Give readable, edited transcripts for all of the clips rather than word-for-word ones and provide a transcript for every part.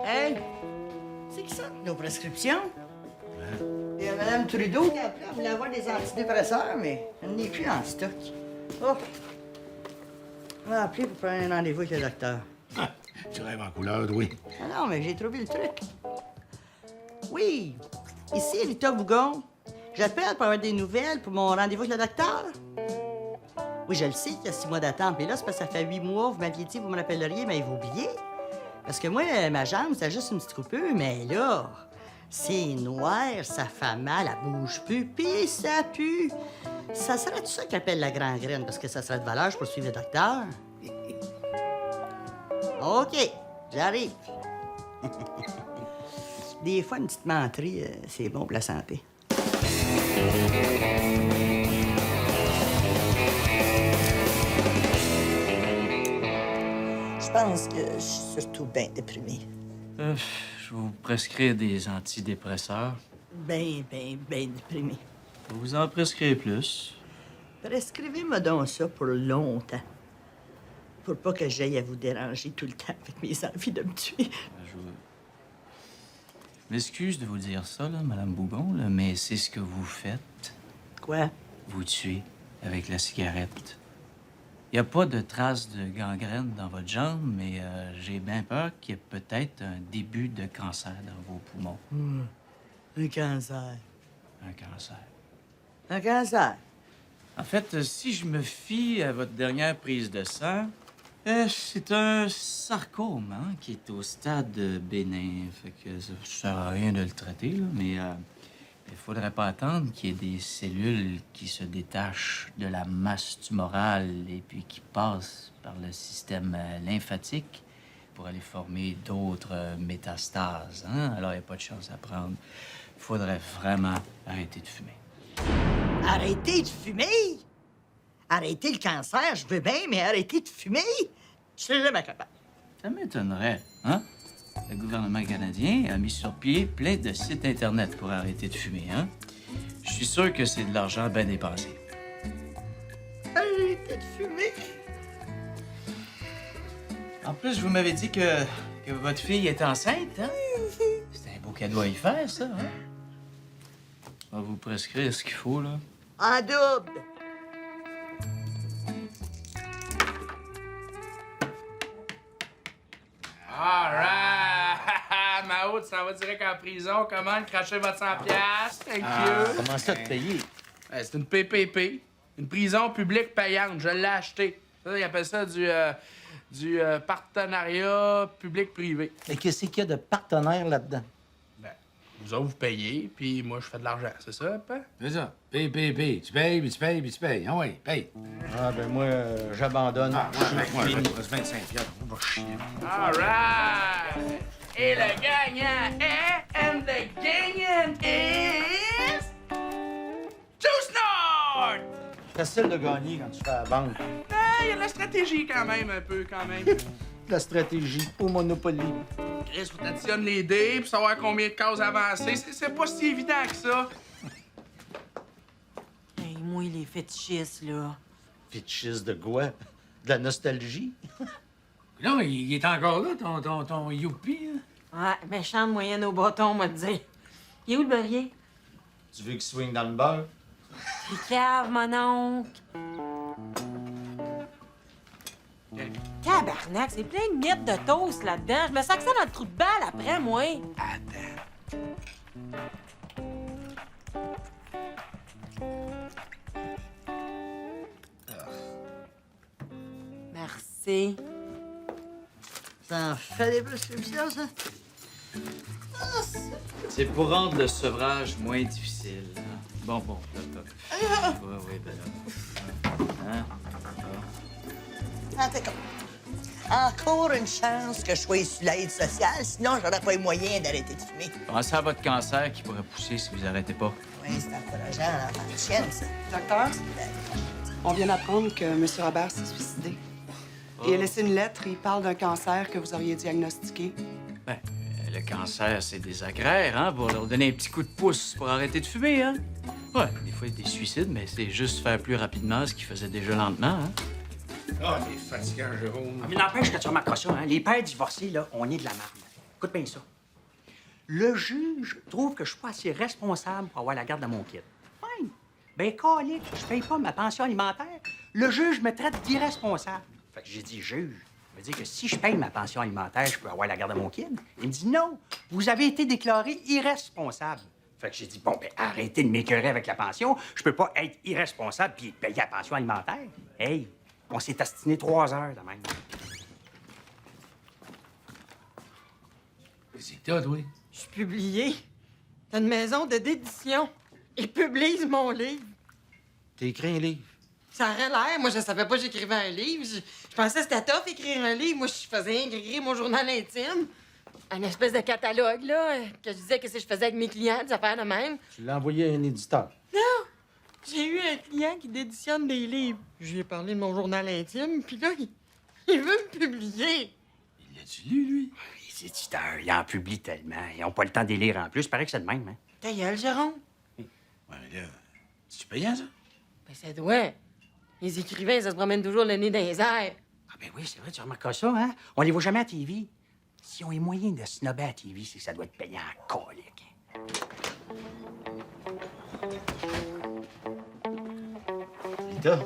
Hey, c'est qui ça, nos prescriptions? Il y a Mme Trudeau qui a appelé, elle voulait avoir des antidépresseurs, mais elle n'est plus en stock. Oh! Elle m'a appelé pour prendre un rendez-vous avec le docteur. Tu rêves en couleur, oui. Ah non, mais j'ai trouvé le truc. Oui, ici Rita Bougon. J'appelle pour avoir des nouvelles pour mon rendez-vous avec le docteur. Oui, je le sais qu'il y a 6 mois d'attente, mais là, c'est parce que ça fait 8 mois, vous m'aviez dit, vous me rappelleriez, mais vous oubliez. Parce que moi, ma jambe, c'était juste une petite coupure, mais là, c'est noir, ça fait mal, elle bouge plus, puis ça pue. Ça serait tout ça qu'appelle la gangrène, parce que ça serait de valeur, je poursuivre le docteur. OK, j'arrive. Des fois, une petite menterie, c'est bon pour la santé. Je pense que je suis surtout bien déprimée. Je vais vous prescrire des antidépresseurs. Bien déprimée. Je vais vous en prescrire plus. Prescrivez-moi donc ça pour longtemps. Pour pas que j'aille à vous déranger tout le temps avec mes envies de me tuer. Je m'excuse de vous dire ça, là, Madame Bougon, là, mais c'est ce que vous faites. Quoi? Vous tuez avec la cigarette. Il n'y a pas de traces de gangrène dans votre jambe, mais j'ai bien peur qu'il y ait peut-être un début de cancer dans vos poumons. Un cancer. Un cancer. Un cancer? En fait, si je me fie à votre dernière prise de sang, c'est un sarcome, hein, qui est au stade bénin. Fait que ça ne sert à rien de le traiter, là, mais il faudrait pas attendre qu'il y ait des cellules qui se détachent de la masse tumorale et puis qui passent par le système lymphatique pour aller former d'autres métastases, hein? Alors, il n'y a pas de chance à prendre. Il faudrait vraiment arrêter de fumer. Arrêtez de fumer? Arrêter le cancer, je veux bien, mais arrêter de fumer? Je serais jamais capable. Ça m'étonnerait, hein? Le gouvernement canadien a mis sur pied plein de sites Internet pour arrêter de fumer, hein? Je suis sûr que c'est de l'argent bien dépensé. Arrêter de fumer? En plus, vous m'avez dit que votre fille est enceinte, hein? C'est un beau cadeau à y faire, ça, hein? On va vous prescrire ce qu'il faut, là. En double. All right! Ma haute, ça va direct en prison. Comment crachez votre 100$? Thank you. Comment ça te payer? C'est une PPP. Une prison publique payante. Je l'ai acheté. Ça, ils appellent ça du partenariat public-privé. Mais qu'est-ce qu'il y a de partenaire là-dedans? Ben, vous autres, vous payez, puis moi, je fais de l'argent. C'est ça, pas? C'est ça. Paye. Tu payes, puis tu payes, puis tu payes. Ah oui, paye. Ah, ben moi, j'abandonne. Ah, moi, je reste 25$. On va chier. All right! Et le gagnant est... And the gagnant is... Juice Nord! Facile de gagner quand tu fais la banque. Il y a de la stratégie quand même, un peu, quand même. La stratégie au Monopoly. Chris, faut t'additionner les dés pour savoir combien de cases avancer. C'est pas si évident que ça. Hey, moi, les fétichistes, là. Fétichiste de quoi? De la nostalgie? Non, il est encore là, ton youpi, hein? Ouais, méchante moyenne au bâton, on va te dire. Il est où le beurrier? Tu veux qu'il swing dans le beurre? T'es cave, mon oncle. Tabarnak, c'est plein de miettes de toast là-dedans. Je me sens que ça dans le trou de balle après, moi. Attends. Merci. Ça en fait des prescriptions, ça? C'est pour rendre le sevrage moins difficile, hein? Bon, là. Oui, ben là. Hein? Attends, encore une chance que je sois sur l'aide sociale, sinon j'aurais pas eu moyen d'arrêter de fumer. Pensez à votre cancer qui pourrait pousser si vous arrêtez pas. Oui, c'est encourageant, l'enfant de chienne, ça. Docteur, on vient d'apprendre que M. Robert s'est suicidé. Il a laissé une lettre, il parle d'un cancer que vous auriez diagnostiqué. Ben, le cancer, c'est des agraires, hein, pour leur donner un petit coup de pouce pour arrêter de fumer, hein? Ouais, des fois, il y a des suicides, mais c'est juste faire plus rapidement ce qu'ils faisaient déjà lentement, hein? Ah, t'es fatigant, Jérôme. Mais n'empêche que tu remarqueras ça, hein? Les pères divorcés, là, on est de la marde. Écoute bien ça. Le juge trouve que je suis pas assez responsable pour avoir la garde de mon kid. Fine. Ben, calique, je paye pas ma pension alimentaire. Le juge me traite d'irresponsable. Fait que j'ai dit, juge, ça veut dire que si je paye ma pension alimentaire, je peux avoir la garde de mon kid. Il me dit, non, vous avez été déclaré irresponsable. Fait que j'ai dit, bon, ben, arrêtez de m'écœurer avec la pension. Je peux pas être irresponsable puis payer la pension alimentaire. Hey, on s'est astiné 3 heures de même. C'est que t'as, toi? Je suis publié. T'as une maison d'édition. Ils publient mon livre. T'as écrit un livre. Ça aurait l'air. Moi, je savais pas que j'écrivais un livre. Je pensais que c'était tough écrire un livre. Moi, je faisais rien qu'écrire mon journal intime. Un espèce de catalogue, là, que je disais que si je faisais avec mes clients, des affaires de même. Tu l'as envoyé à un éditeur. Non! J'ai eu un client qui d'éditionne des livres. Je lui ai parlé de mon journal intime, puis là, il veut me publier. Il l'a-tu lu, lui? Les éditeurs, ils en publient tellement. Ils n'ont pas le temps de les lire en plus. Paraît que c'est le même, hein? Ta gueule, Jérôme. Ouais, là, c'est-tu payant, ça? Ben, ça doit. Les écrivains, ça se promène toujours le nez dans les airs. Ah ben oui, c'est vrai, tu remarques ça, hein? On les voit jamais à TV. Si on est moyen de snobber à TV, c'est que ça doit être payant en colique. Rita,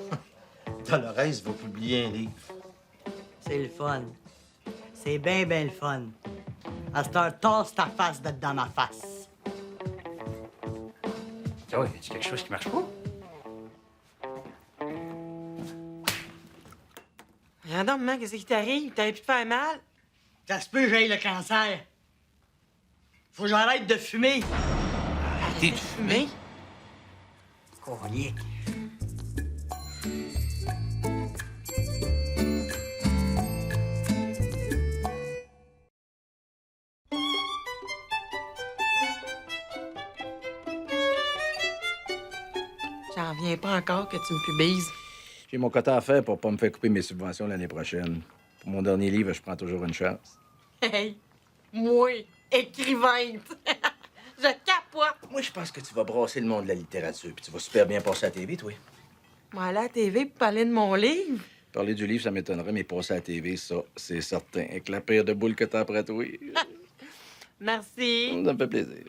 Dolores va publier un livre. C'est le fun. C'est bien, bien le fun. À cette heure, tasse ta face d'être dans ma face. Oh, y a-tu quelque chose qui marche pas? Regarde donc, maman, qu'est-ce qui t'arrive? T'aurais pu te faire mal? Ça se peut que j'aille le cancer. Faut que j'arrête de fumer. Arrêtez de Fumé? Colique. J'en reviens pas encore que tu me publies. J'ai mon quota à faire pour pas me faire couper mes subventions l'année prochaine. Pour mon dernier livre, je prends toujours une chance. Hey, moi, écrivaine. Je capote. Moi, je pense que tu vas brasser le monde de la littérature, puis tu vas super bien passer à la TV, toi. Moi, aller à la TV pour parler de mon livre. Parler du livre, ça m'étonnerait, mais passer à la TV, ça, c'est certain. Avec la paire de boules que t'as après toi. Merci. Ça me fait plaisir.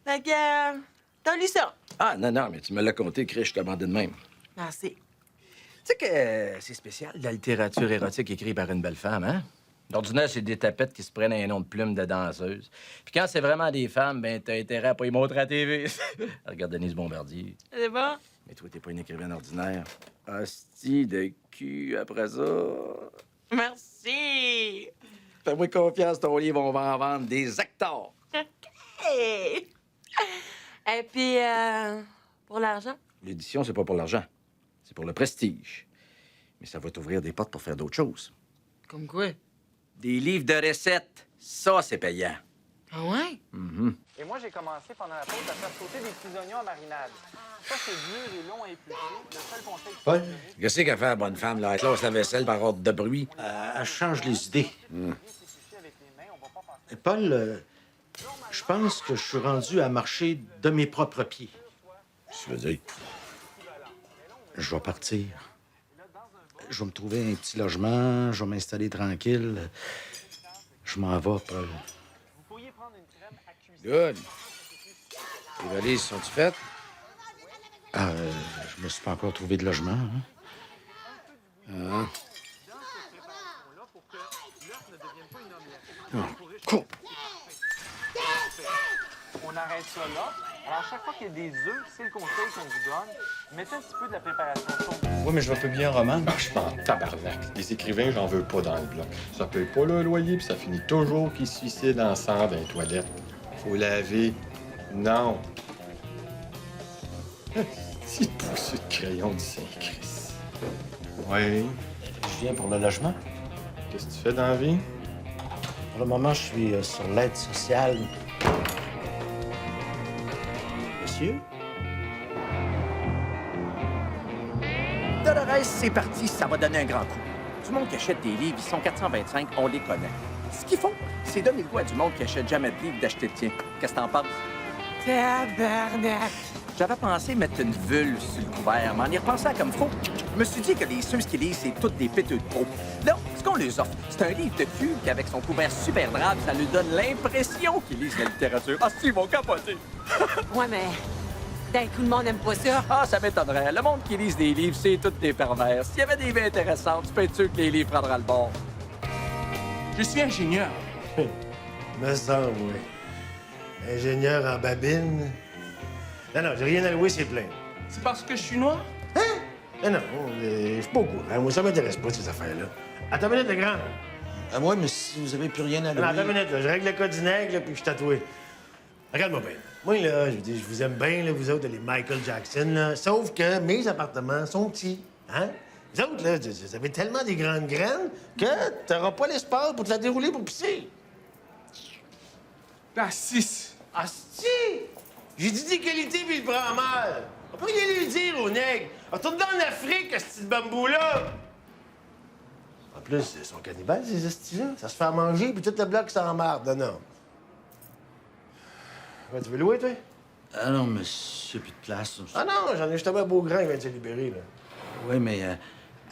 Fait que, t'as lu ça? Ah, non, mais tu me l'as compté, Chris, je t'abandonne même. Merci. Tu sais que c'est spécial, de la littérature érotique écrite par une belle femme, hein? D'ordinaire, c'est des tapettes qui se prennent un nom de plume de danseuse. Puis quand c'est vraiment des femmes, ben t'as intérêt à pas y montrer à la TV. Regarde Denise Bombardier. C'est bon? Mais toi, t'es pas une écrivaine ordinaire. Hostie de cul après ça. Merci. Fais-moi confiance, ton livre, on va en vendre des hectares. Hey. Et puis, pour l'argent? L'édition, c'est pas pour l'argent. C'est pour le prestige. Mais ça va t'ouvrir des portes pour faire d'autres choses. Comme quoi? Des livres de recettes, ça, c'est payant. Ah ouais? Et moi, j'ai commencé pendant la pause à faire sauter des petits oignons en marinade. Ça, c'est dur et long à éplucher. Le seul conseil que Paul, Qu'est-ce qu'elle fait, la bonne femme, là? Elle classe la vaisselle par ordre de bruit. elle change les idées. avec les mains, on va pas passer. Et Paul, je pense que je suis rendu à marcher de mes propres pieds. Tu veux dire? Je vais partir. Je vais me trouver un petit logement, je vais m'installer tranquille. Je m'en vais, Paul. Vous pourriez prendre une crème à cuisiner. Good. Les valises sont-tu faites? Ah, je me suis pas encore trouvé de logement. Hein? Ah. Cool. On arrête ça là. Alors, à chaque fois qu'il y a des œufs, c'est le conseil qu'on vous donne. Mettez un petit peu de la préparation chaude. Oui, mais je vais publier un roman. Ah, je m'en tabarnak. Les écrivains, j'en veux pas dans le bloc. Ça paye pas le loyer, puis ça finit toujours qu'ils se suicident ensemble dans les toilettes. Faut laver. Non. Petite poussée de crayon du Saint-Christ. Oui. Je viens pour le logement. Qu'est-ce que tu fais dans la vie? Pour le moment, je suis sur l'aide sociale. Monsieur? Dolores, c'est parti, ça va donner un grand coup. Du monde qui achète des livres, ils sont 425, on les connaît. Ce qu'il faut, c'est donner le goût à du monde qui achète jamais de livres d'acheter le tien. Qu'est-ce que t'en penses? Tabarnak! J'avais pensé mettre une vulve sur le couvert, mais en y repensant comme faut, je me suis dit que les suces qu'ils lisent, c'est toutes des péteux de trop. Là, ce qu'on les offre, c'est un livre de cul qu'avec son couvert super drabe, ça lui donne l'impression qu'ils lisent la littérature. Ah, si, ils vont capoter! Ouais, mais d'un coup, le monde n'aime pas ça. Ah, ça m'étonnerait. Le monde qui lise des livres, c'est tous des pervers. S'il y avait des vies intéressantes, tu peux être sûr que les livres prendraient le bord. Je suis ingénieur. Me semble, oui. Ingénieur en babine. Non, j'ai rien à louer, c'est plein. C'est parce que je suis noir? Non, je suis pas au courant. Moi, ça m'intéresse pas, ces affaires-là. Attends une minute, le grand. À moi, mais si vous avez plus rien à louer... Non, attends une minute, là. Je règle le cas du nègre, là, puis je suis tatoué. Regarde-moi bien. Moi, là, je veux dire, je vous aime bien, là, vous autres, les Michael Jackson, là. Sauf que mes appartements sont petits, hein? Vous autres, là, vous avez tellement des grandes graines que t'auras pas l'espace pour te la dérouler pour pisser. Ah, 6. Asti! J'ai dit des qualités, puis il prend mal. On peut rien lui dire au nègre. Retourne dans l'Afrique, ce petit bambou-là. En plus, ils sont cannibales, ces astis-là. Ça se fait à manger, puis tout le bloc s'emmarde. Non. Ouais, tu veux louer, toi? Ah non, monsieur, plus de place. Ah non, j'en ai justement un beau grand qui vient de se libérer, là. Oui, mais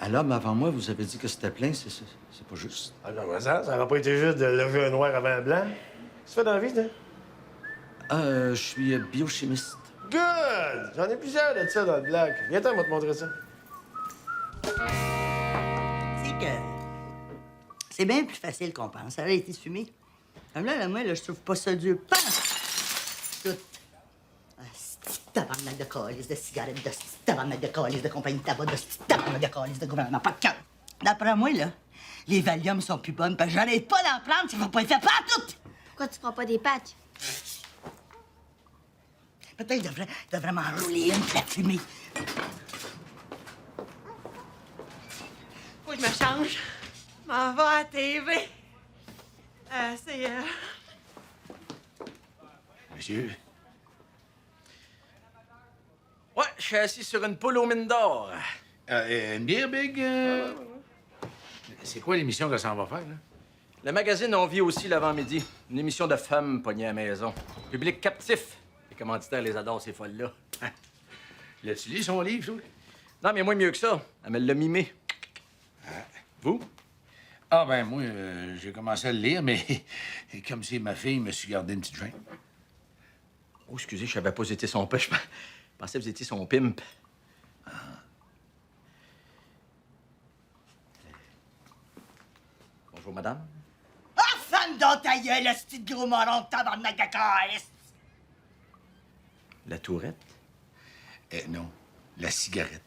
à l'homme avant moi, vous avez dit que c'était plein, c'est pas juste. Ah non, mais ça aurait pas été juste de lever un noir avant un blanc. Qu'est-ce que tu fais dans la vie, toi? Je suis biochimiste. Good! J'en ai plusieurs de ça dans le bloc. Viens-t'en, on va te montrer ça. C'est que... C'est bien plus facile qu'on pense. Ça a été fumé. Comme là, moi, là, je trouve pas ça dur. Pas tout. Tabarnak de calice de cigarettes, de tabarnak de calice de compagnie de tabac, de tabarnak de calice de gouvernement. Pas de cœur. D'après moi, là, les Valium sont plus bonnes parce que j'arrête pas d'en prendre, ça va pas être fait partout. Pourquoi tu prends pas des patchs? Peut-être que je devrais m'en rouler une pour la fumer. Faut que je me change. M'en va à la TV. Monsieur? Ouais, je suis assis sur une poule aux mines d'or. Une bière, Big? C'est quoi l'émission que ça en va faire, là? Le magazine On vit aussi l'avant-midi. Une émission de femmes pognées à la maison. Public captif. Les commanditaires les adorent, ces folles-là. L'as-tu lu son livre, toi? Non, mais moi, mieux que ça. Elle me l'a mimé. Vous? Ah, ben, moi, j'ai commencé à le lire, mais comme c'est ma fille, je me suis gardé une petite gêne. Oh, excusez, je savais pas que vous étiez son pêche. Je pensais que vous étiez son pimp. Bonjour, madame. Ah, femme dans ta gueule, le petit gros moron de tabarnak de calice! La tourette? Non, la cigarette.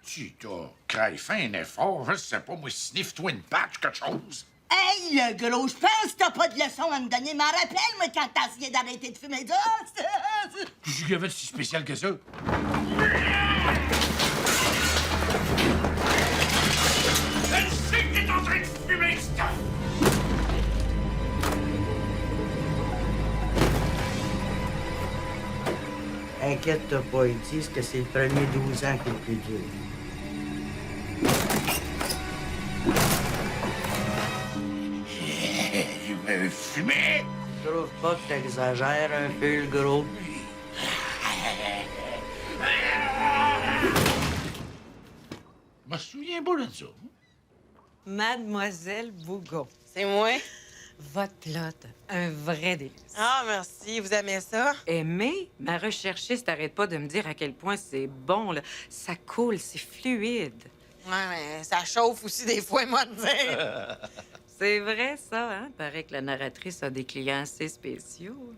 Tu t'as craille fin un effort, je sais pas, moi, sniffe-toi une patch, quelque chose. Hey, le gros, je pense que t'as pas de leçon à me donner. Mais rappelle-moi quand t'as essayé d'arrêter de fumer. Qu'est-ce qu'il y avait de si spécial que ça? Elle sait que t'es en train de fumer, ça! Inquiète-toi pas, ils disent que c'est le premier 12 ans qui est le plus dur. Il veut fumer! Je trouve pas que t'exagères un peu, le gros. Je me souviens pas de ça. Mademoiselle Bougon. C'est moi? Votre plot, un vrai délice. Ah, merci. Vous aimez ça? Aimé? Ma recherchiste n'arrête pas de me dire à quel point c'est bon, là. Ça coule, c'est fluide. Ouais, mais ça chauffe aussi des fois, moi, de dire. C'est vrai, ça, hein? Paraît que la narratrice a des clients assez spéciaux.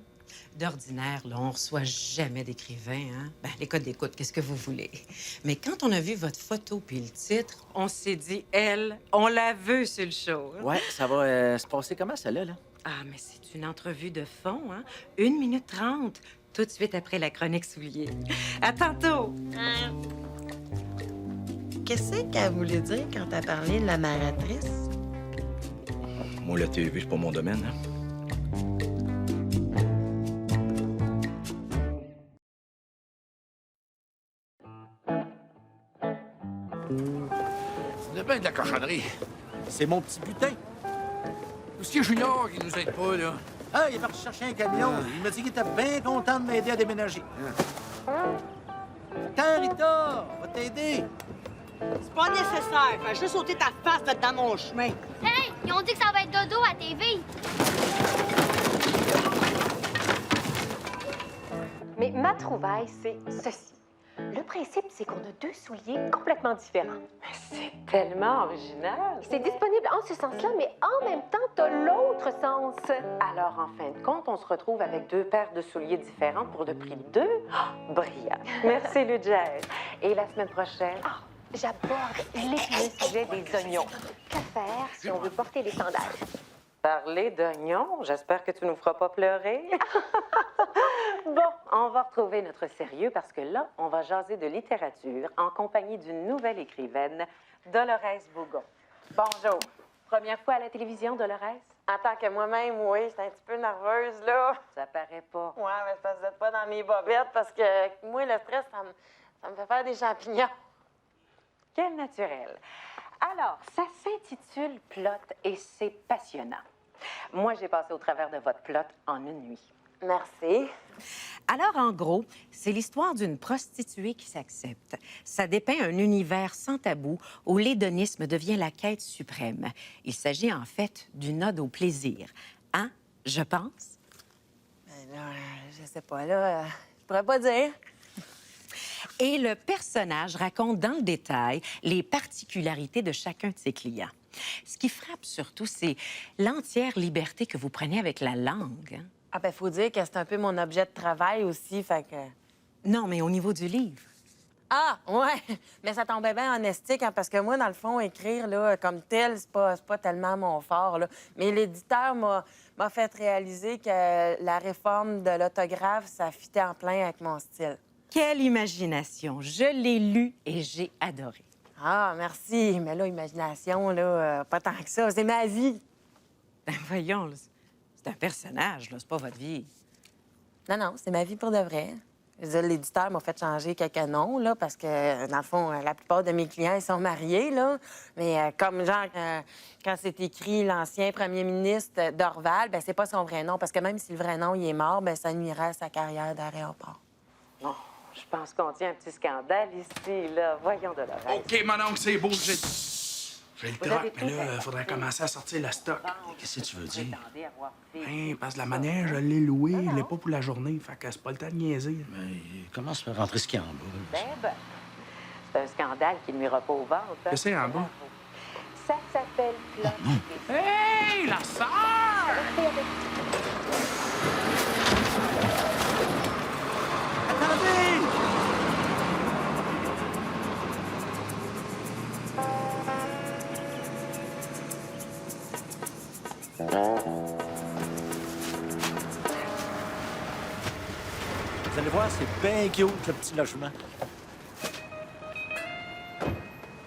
D'ordinaire, là, on reçoit jamais d'écrivains, hein? Ben, les codes d'écoute, qu'est-ce que vous voulez? Mais quand on a vu votre photo puis le titre, on s'est dit, elle, on la veut sur le show. Hein? Ouais, ça va se passer comment, celle-là, là? Ah, mais c'est une entrevue de fond, hein? 1 minute 30, tout de suite après la chronique soulier. À tantôt! Qu'est-ce qu'elle voulait dire quand t'as parlé de la narratrice? Moi, la TV, c'est pas mon domaine, hein? C'est bien de la cochonnerie. C'est mon petit butin. C'est Junior qui nous aide pas, là. Ah, il est parti chercher un camion. Il m'a dit qu'il était bien content de m'aider à déménager. Attends, Rita! On va t'aider. C'est pas nécessaire. Fais juste ôter ta face de dans mon chemin. Hey, ils ont dit que ça va être dodo à TV. Mais ma trouvaille, c'est ceci. Le principe, c'est qu'on a deux souliers complètement différents. C'est tellement original. C'est disponible en ce sens-là, mais en même temps, t'as l'autre sens. Alors, en fin de compte, on se retrouve avec deux paires de souliers différents pour le prix de deux. Oh, brillant. Merci, Ludger. Et la semaine prochaine? Ah, j'aborde l'épineux sujet des oignons. Que faire si on veut porter les sandales? Parler d'oignons? J'espère que tu nous feras pas pleurer. Bon, on va retrouver notre sérieux parce que là, on va jaser de littérature en compagnie d'une nouvelle écrivaine, Dolores Bougon. Bonjour. Première fois à la télévision, Dolores? En tant que moi-même, oui, j'étais un petit peu nerveuse, là. Ça paraît pas. Ouais, mais c'est parce que vous êtes pas dans mes bobettes, parce que moi, le stress, ça me fait faire des champignons. Quel naturel. Alors, ça s'intitule Plot et c'est passionnant. Moi, j'ai passé au travers de votre plot en une nuit. Merci. Alors, en gros, c'est l'histoire d'une prostituée qui s'accepte. Ça dépeint un univers sans tabou où l'hédonisme devient la quête suprême. Il s'agit en fait d'une ode au plaisir. Hein, je pense? Ben là, je sais pas, là, je pourrais pas dire. Et le personnage raconte dans le détail les particularités de chacun de ses clients. Ce qui frappe surtout, c'est l'entière liberté que vous prenez avec la langue. Hein? Ah, ben, faut dire que c'est un peu mon objet de travail aussi, fait que... Non, mais au niveau du livre. Ah, ouais! Mais ça tombait bien en estique, hein, parce que moi, dans le fond, écrire, là, comme tel, c'est pas tellement mon fort, là. Mais l'éditeur m'a fait réaliser que la réforme de l'autographe, ça fitait en plein avec mon style. Quelle imagination! Je l'ai lu et j'ai adoré. Ah, merci. Mais là, imagination, là, pas tant que ça. C'est ma vie. Ben voyons, là, c'est un personnage, là, c'est pas votre vie. Non, c'est ma vie pour de vrai. Je veux dire, l'éditeur m'a fait changer quelques noms, là, parce que, dans le fond, la plupart de mes clients, ils sont mariés, là. Mais comme, genre, quand c'est écrit l'ancien premier ministre d'Orval, ben c'est pas son vrai nom, parce que même si le vrai nom, il est mort, ben ça nuirait à sa carrière d'aéroport. Bon, je pense qu'on tient un petit scandale ici, là. Voyons, Dolores. OK, mon oncle, c'est beau. J'ai le Vous avez troc, mais tout là, fait. faudrait commencer à sortir le stock. Qu'est-ce que tu veux dire? Hein, parce que la manière, je l'ai loué, je l'ai pas pour la journée. Fait que c'est pas le temps de niaiser. Mais comment se faire rentrer ce qu'il y a en bas? Ben, c'est un scandale qui ne nuira pas au ventre. Hein? Qu'est-ce qu'il y a en bas? Ça s'appelle Plot. Hey, la sœur! Attendez! Vous allez voir, c'est bien cute, le petit logement.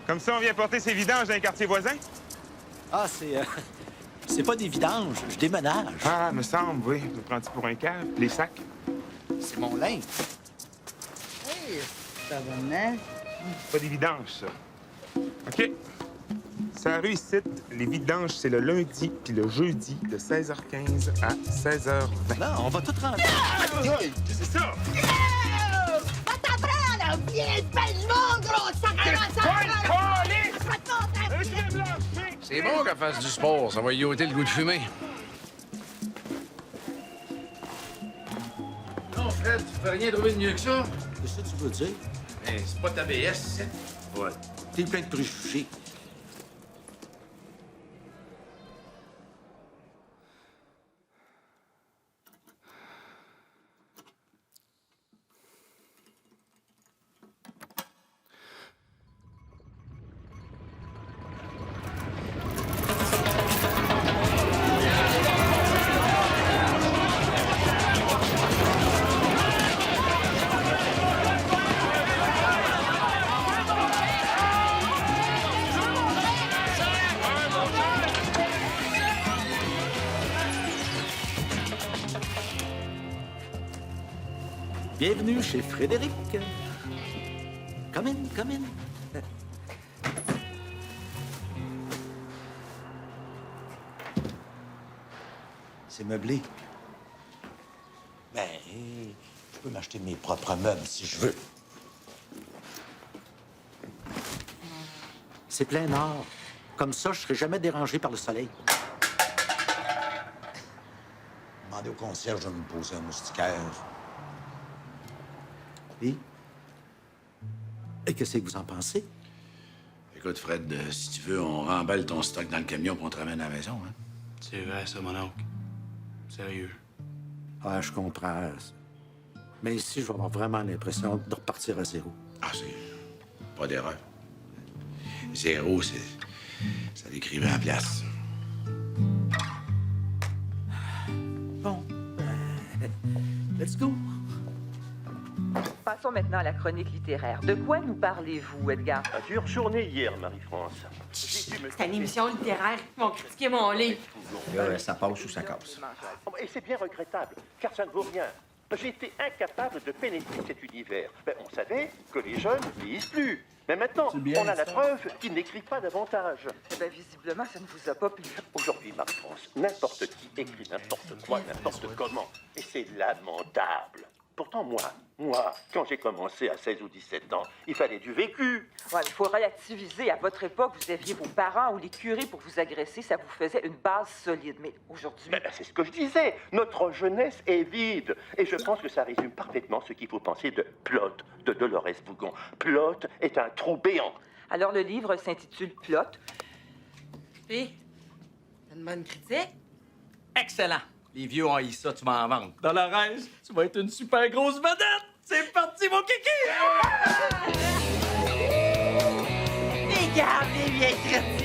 Comme ça, on vient porter ses vidanges dans les quartiers voisins? Ah, c'est pas des vidanges, je déménage. Ah, me semble, oui. Me prends-tu pour un cave? Les sacs? C'est mon linge. Hey, ça va bien? Pas des vidanges, ça. OK. Ça rue ici, les vidanges, c'est le lundi puis le jeudi de 16h15 à 16h20. Non, on va tout rentrer. C'est ça! Va t'apprendre! Viens, pelle-moi, gros C'est bon qu'elle fasse du sport. Ça va y ôter le goût de fumer. Non, Fred, tu peux rien trouver de mieux que ça? Qu'est-ce que tu veux dire? Ben, c'est pas ta BS, c'est... Ouais. T'es plein de préjugés. Bienvenue chez Frédéric. Come in, come in. C'est meublé. Ben, je peux m'acheter mes propres meubles si je veux. C'est plein nord. Comme ça, je serai jamais dérangé par le soleil. Demandez au concierge de me poser un moustiquaire. Et qu'est-ce que vous en pensez? Écoute, Fred, si tu veux, on remballe ton stock dans le camion puis on te ramène à la maison, hein? C'est vrai, ça, mon oncle. Sérieux. Ah, je comprends. Mais ici, je vais avoir vraiment l'impression de repartir à zéro. Ah, c'est pas d'erreur. Zéro, ça décrivait la place. Bon, let's go. Passons maintenant à la chronique littéraire. De quoi nous parlez-vous, Edgar? Dure journée hier, Marie-France. C'est une émission littéraire. Ils vont critiquer mon livre. Là, ça passe ou ça casse. Et c'est bien regrettable, car ça ne vaut rien. J'ai été incapable de pénétrer cet univers. On savait que les jeunes ne lisent plus. Mais maintenant, on a la preuve qu'ils n'écrivent pas davantage. Visiblement, ça ne vous a pas plu. Aujourd'hui, Marie-France, n'importe qui écrit n'importe quoi, n'importe comment. Et c'est lamentable. Pourtant, moi, quand j'ai commencé à 16 ou 17 ans, il fallait du vécu. Ouais, il faut relativiser. À votre époque, vous aviez vos parents ou les curés pour vous agresser. Ça vous faisait une base solide. Mais aujourd'hui... C'est ce que je disais. Notre jeunesse est vide. Et je pense que ça résume parfaitement ce qu'il faut penser de Plot, de Dolores Bougon. Plot est un trou béant. Alors, le livre s'intitule Plot. Puis, t'as une bonne critique? Excellent. Les vieux ont haï ça, tu m'en ventes. Dolores, tu vas être une super grosse vedette. C'est parti, mon kiki! Regarde les vieilles critiques!